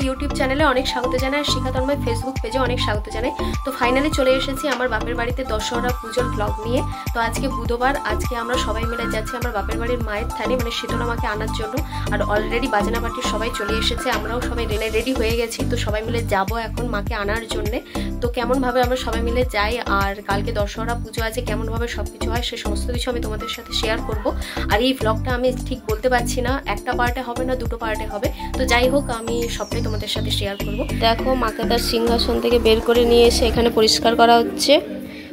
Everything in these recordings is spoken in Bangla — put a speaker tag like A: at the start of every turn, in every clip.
A: ইউটিউব চ্যানেলে অনেক স্বাগত জানাই, শিখা তন্ময় ফেসবুক পেজে অনেক স্বাগত জানাই। তো ফাইনালি চলে এসেছি আমার বাপের বাড়িতে দশহরা পুজোর ব্লগ নিয়ে। তো আজকে বুধবার, আজকে আমরা সবাই মিলে যাচ্ছি আমার বাপের বাড়ির মায়ের থানে, মানে শীতলা মাকে আনার জন্য। আর অলরেডি বাজনা পার্টির সবাই চলে এসেছে, আমরাও সবাই রেডি হয়ে গেছি। তো সবাই মিলে যাব এখন মাকে আনার জন্যে। তো কেমনভাবে আমরা সবাই মিলে যাই আর কালকে দশহরা পুজো আছে, কেমনভাবে সব কিছু হয় সে সমস্ত কিছু আমি তোমাদের সাথে শেয়ার করব। আর এই ব্লগটা আমি ঠিক বলতে পারছি না একটা পার্টে হবে না দুটো পার্টে হবে, তো যাই হোক আমি সবটাই তোমাদের সাথে শেয়ার করব। দেখো মাকে তার সিংহাসন থেকে বের করে নিয়ে এসে এখানে পরিষ্কার করা হচ্ছে।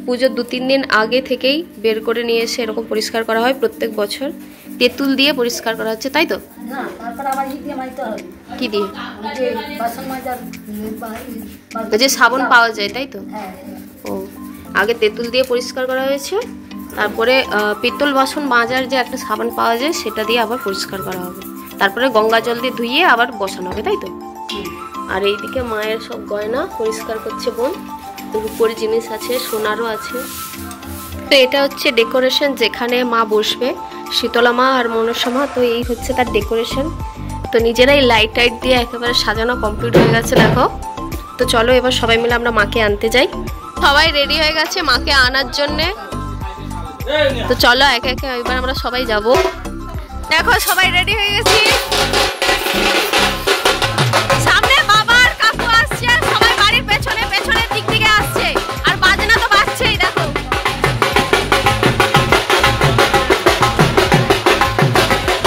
A: পুজোর 2-3 দিন আগে থেকেই বের করে নিয়ে এসে এরকম পরিষ্কার করা হয় প্রত্যেক বছর। তেঁতুল দিয়ে পরিষ্কার করা হচ্ছে, তাই তো? কি দিয়ে? যে সাবান পাওয়া যায়, তাই তো? ও, আগে তেঁতুল দিয়ে পরিষ্কার করা হয়েছে, তারপরে পিতল বাসন মাজার যে একটা সাবান পাওয়া যায় সেটা দিয়ে আবার পরিষ্কার করা হবে, তারপরে গঙ্গা জল দিয়ে ধুইয়ে আবার বসানো হবে, তাই তো? আর এইদিকে মায়ের সব গয়না পরিষ্কার করছে বোন। রূপোর জিনিস আছে, সোনারও আছে। তো এটা হচ্ছে ডেকোরেশন, যেখানে মা বসবে, শীতলা মা আর মনসা মা। তো এই হচ্ছে তার ডেকোরেশন। তো নিজেরাই লাইট টাইট দিয়ে একেবারে সাজানো কমপ্লিট হয়ে গেছে দেখো। তো চলো এবার সবাই মিলে আমরা মাকে আনতে যাই। সবাই রেডি হয়ে গেছে মাকে আনার জন্যে। তো চলো একে একে এবার আমরা সবাই যাব। দেখো সবাই রেডি হয়ে গেছি। সামনে বাবা আর কাকু আসছে, আর সবাই বাড়ির পেছনের দিক থেকে আসছে, আর বাজনা তো বাজছেই দেখো।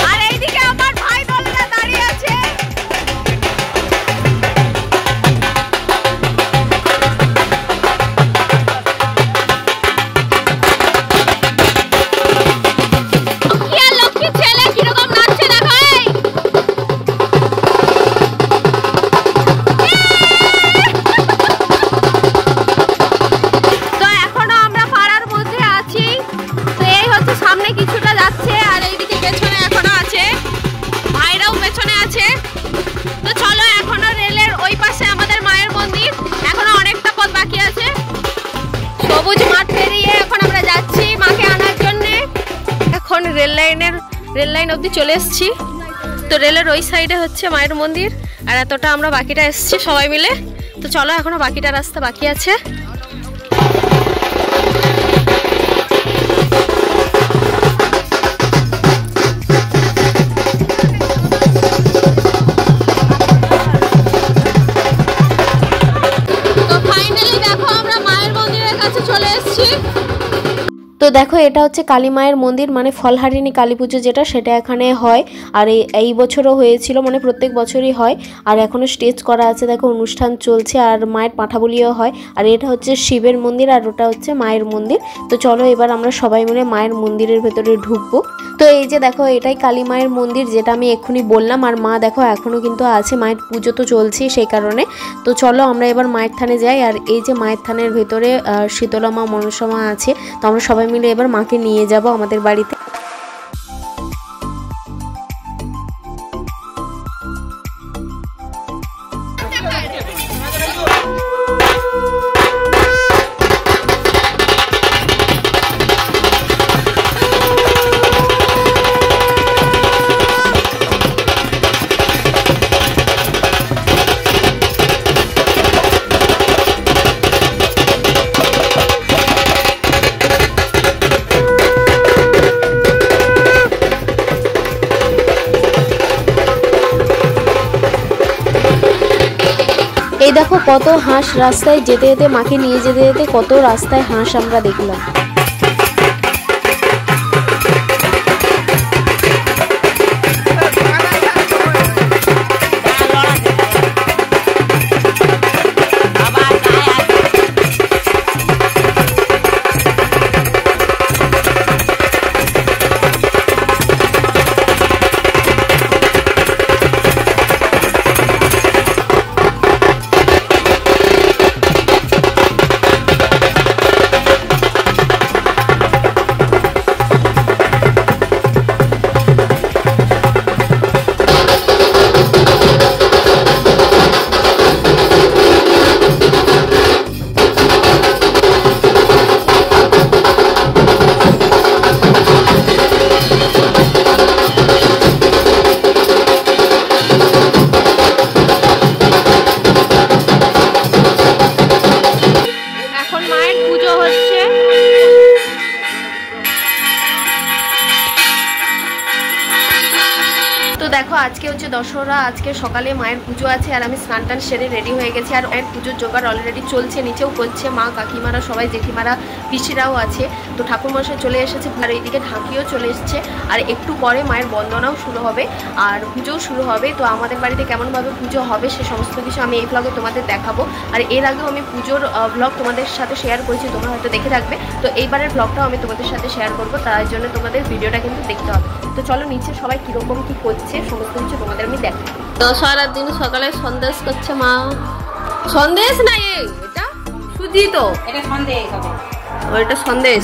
A: আর এইদিকে আমার ভাই দলরা দাঁড়িয়ে আছে। রেল লাইন অবধি চলে এসেছি। তো রেলের ওই সাইডে হচ্ছে মায়ের মন্দির, আর এতটা আমরা বাকিটা এসেছি সবাই মিলে। তো চলো এখনো বাকিটা রাস্তা বাকি আছে। তো ফাইনালি দেখো আমরা মায়ের মন্দিরের কাছে চলে এসেছি। তো দেখো এটা হচ্ছে কালী মায়ের মন্দির, মানে ফলহারিণী কালী পুজো যেটা, সেটা এখানে হয়। আর এই বছরও হয়েছিল, মানে প্রত্যেক বছরই হয়। আর এখনো স্টেজ করা আছে, দেখো অনুষ্ঠান চলছে, আর মায়ের পাঁঠাবলিও হয়। আর এটা হচ্ছে শিবের মন্দির, আর ওটা হচ্ছে মায়ের মন্দির। তো চলো এবার আমরা সবাই মিলে মায়ের মন্দিরের ভেতরে ঢুকবো। তো এই যে দেখো এটাই কালী মায়ের মন্দির, যেটা আমি এক্ষুনি বললাম। আর মা দেখো এখনো কিন্তু আছে, মায়ের পুজো তো চলছেই সেই কারণে। তো চলো আমরা এবার মায়ের থানে যাই। আর এই যে মায়ের থানের ভেতরে শীতলা মা মনসা মা আছে। তো আমরা সবাই মিলে এবার মাকে নিয়ে যাব আমাদের বাড়িতে। এই দেখো কত হাঁস, রাস্তায় যেতে যেতে মাকে নিয়ে যেতে যেতে কত রাস্তায় হাঁস আমরা দেখলাম। দেখো আজকে হচ্ছে দশহরা, আজকে সকালে মায়ের পুজো আছে আর আমি স্নান টান সেরে রেডি হয়ে গেছি। আর মায়ের পুজোর জোগাড় অলরেডি চলছে, নিচেও করছে মা, কাকিমারা সবাই, জেঠিমারা, পিসিরাও আছে। তো ঠাকুরমশাই চলে এসেছে আর এইদিকে ঢাকিও চলে এসেছে। আর একটু পরে মায়ের বন্দনাও শুরু হবে আর পুজোও শুরু হবে। তো আমাদের বাড়িতে কেমনভাবে পুজো হবে সে সমস্ত কিছু আমি এই ব্লগে তোমাদের দেখাবো। আর এর আগেও আমি পুজোর ব্লগ তোমাদের সাথে শেয়ার করেছি, তোমরা হয়তো দেখে রাখবে। তো এইবারের ব্লগটাও আমি তোমাদের সাথে শেয়ার করবো, তার জন্য তোমাদের ভিডিওটা কিন্তু দেখতে হবে। তো চলো নিচে সবাই কীরকম কী করছে সমস্ত কিছু তোমাদের আমি দেখাই। দশহরার দিন সকালে সন্দেশ করছে মা। সন্দেশ না এটা সুজি, তো
B: এটা সন্দেশ হবে,
A: ওইটা সন্দেশ।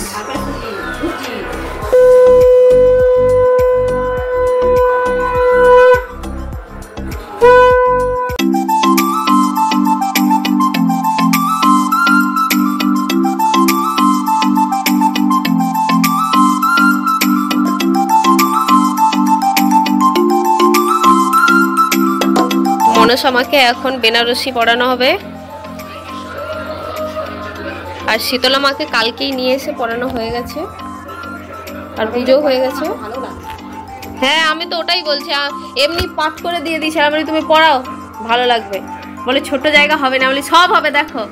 A: মনসামাকে এখন বেনারসি পড়ানো হবে আর শীতলা মাকে কালকেই নিয়ে এসে পড়ানো হয়ে গেছে আর পুজো হয়ে গেছে। হ্যাঁ আমি তো ওটাই বলছি, এমনি পাঠ করে দিয়ে দিয়েছি, আমি তুমি পড়াও ভালো লাগবে। বলে ছোট জায়গা হবে না, বলি সব হবে দেখো।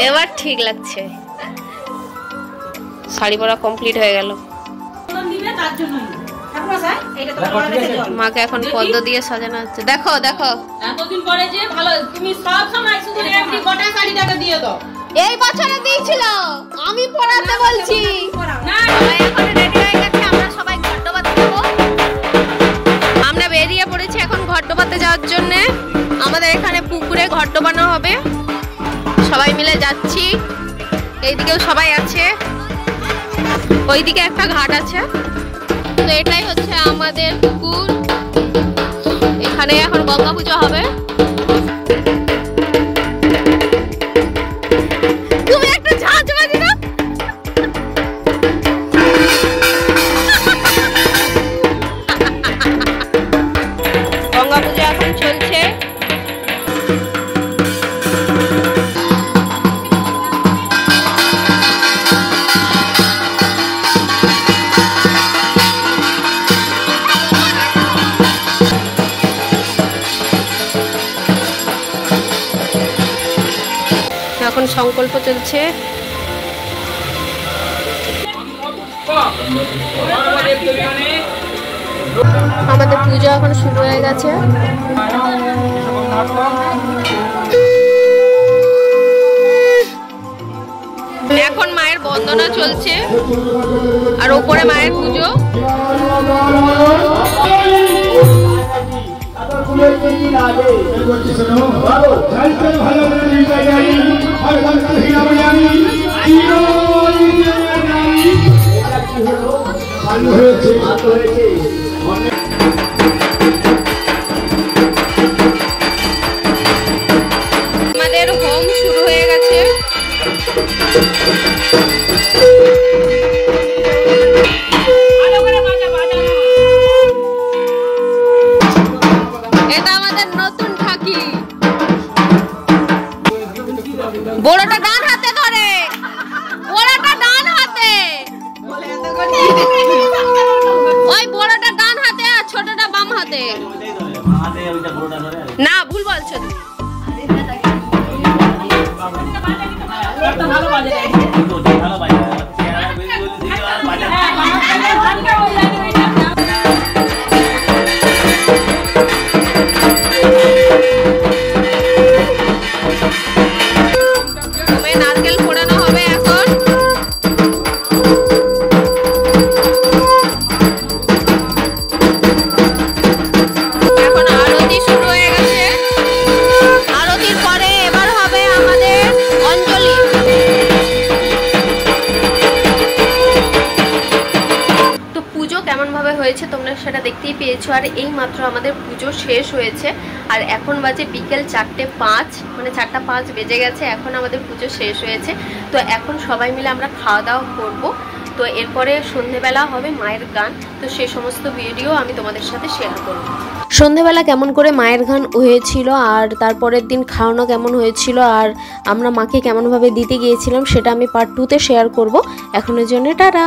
A: এবার ঠিক লাগছে, শাড়ি পরা কমপ্লিট হয়ে গেল। মাকে এখন পদ্ম দিয়ে সাজানো হচ্ছে। দেখো দেখো
B: এতদিন পরে যে ভালো, তুমি সব সময় শুধু এমনি গোটা শাড়িটাকে দিয়ে দাও।
A: এই বছরে দিয়েছিল, আমি পড়াতে বলছি না। সবাই এখন রেডি হয়ে গেছে, আমরা সবাই ঘট্টবাতে যাব। আমরা বেরিয়ে পড়েছি এখন ঘট্টবাতে যাওয়ার জন্য। আমাদের এখানে পুকুরে ঘট ডোবানো হবে, সবাই মিলে যাচ্ছি। এইদিকেও সবাই আছে, ওইদিকে একটা ঘাট আছে। তো এটাই হচ্ছে আমাদের পুকুর, এখানে এখন গঙ্গা পুজো হবে। তুমি একটা ঝাঁঝ বাজি না। গঙ্গা পুজো এখন চলছে। এখন সংকল্প চলছে। আমাদের পুজো এখন শুরু হয়ে গেছে। এখন মায়ের বন্দনা চলছে আর ওপরে মায়ের পুজো। আমাদের হোম শুরু হয়ে গেছে। এটা আমাদের নতুন ঠাকি। বড়টা ডান হাতে ধরে, বড়টা ডান হাতে, ওই বড়টা ডান হাতে আর ছোটটা বাম হাতে। না ভুল বলছো তুমি। নারকেল ফোড়ানো হবে এখন। এখন আরতি শুরু হয়ে গেছে। আরতির পরে এবার হবে আমাদের অঞ্জলি। তো পুজো কেমন ভাবে হয়েছে তোমরা সেটা দেখতেই পেয়েছো। আর এই মাত্র আমাদের পুজো শেষ হয়েছে আর এখন বাজে বিকেল 4:05, মানে 4:05 বেজে গেছে। এখন আমাদের পুজো শেষ হয়েছে। তো এখন সবাই মিলে আমরা খাওয়া দাওয়া করবো। তো এরপরে সন্ধেবেলা হবে মায়ের গান, তো সেই সমস্ত ভিডিও আমি তোমাদের সাথে শেয়ার করব। সন্ধেবেলা কেমন করে মায়ের গান হয়েছিল আর তারপরের দিন খাওয়ানো কেমন হয়েছিল আর আমরা মাকে কেমনভাবে দিতে গিয়েছিলাম সেটা আমি পার্ট 2-তে শেয়ার করব। এখনের জন্য টাটা।